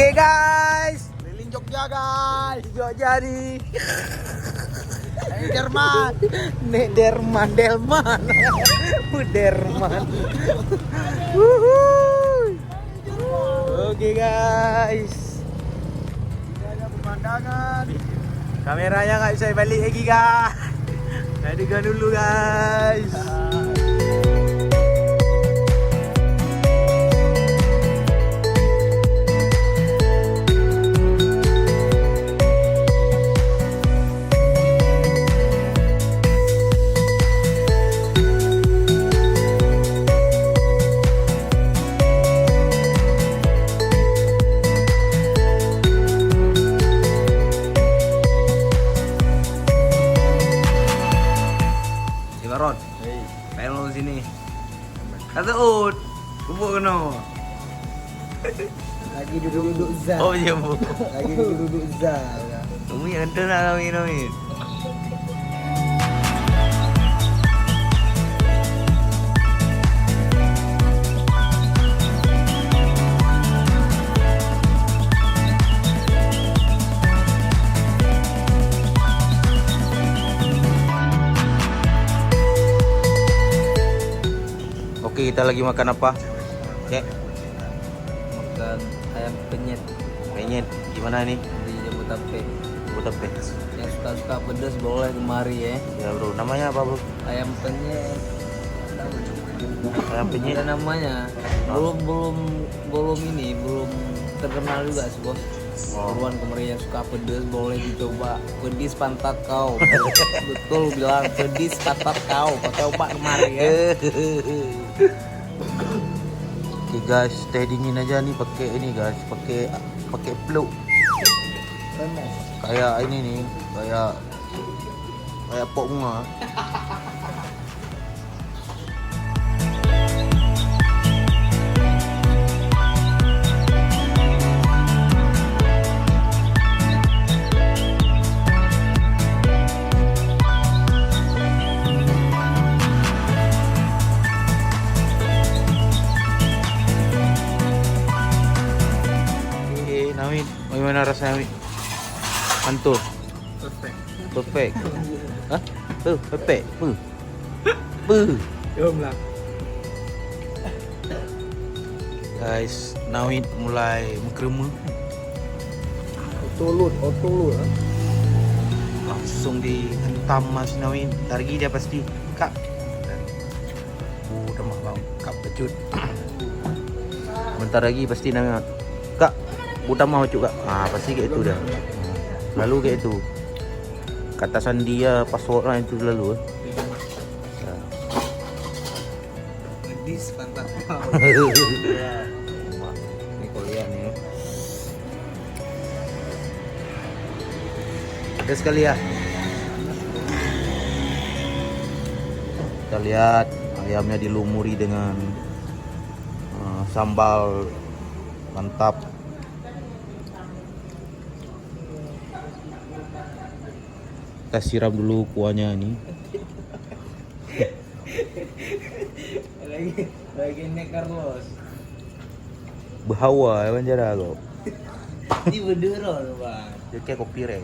Oke guys, Keliling Jogja guys. Jogja nih. Jerman. Nek Delman. Derman. Wuhuy. Oke guys. Ada pemandangan. Kameranya nggak bisa balik lagi guys. Adegan dulu guys. Baron, pengen sini. Kata Ud, kubuk kena. Lagi duduk-duduk za. Oh iya bu. Lagi duduk-duduk za. Umi ente nak kami. Oke, kita lagi makan apa? Ya, Makan ayam penyet penyet. Gimana nih? di Jabodetabek. Buat Yang suka-suka pedas boleh kemari ya. ya bro, namanya apa bro? Ayam penyet. Ayam penyet. Ada namanya. Belum terkenal juga sih bos. Oh. Buruan kemari yang suka pedas boleh dicoba. Pedis pantat kau. Betul bilang pedis pantat kau. Kau coba kemari ya. Oke guys, teh dingin aja nih pakai ini guys, pakai peluk. Kayak ini nih, kayak pok bunga. Oke, Nawi, bagaimana rasanya Nawi? Mantul. Perfect. Hah? Perfect. Jom lah. Guys, Nawi mulai mengkerema. Otolut. Langsung dihentam Mas Nawi. Ntar lagi dia pasti kak. Udah mah kak pecut. Bentar lagi pasti Nawi kak. Udah mau juga. Ah pasti kayak itu dah. Lalu kayak itu. Katasan dia passwordnya itu lalu. Ya. Pedis pantat kau. Ini kau lihat nih. Ada sekali ya. Kita lihat ayamnya dilumuri dengan sambal mantap. Kita siram dulu kuahnya ini. lagi nek Carlos. Bahawa ya banjara kau. Ini bedero tuh bang. Dia kayak kopi rek.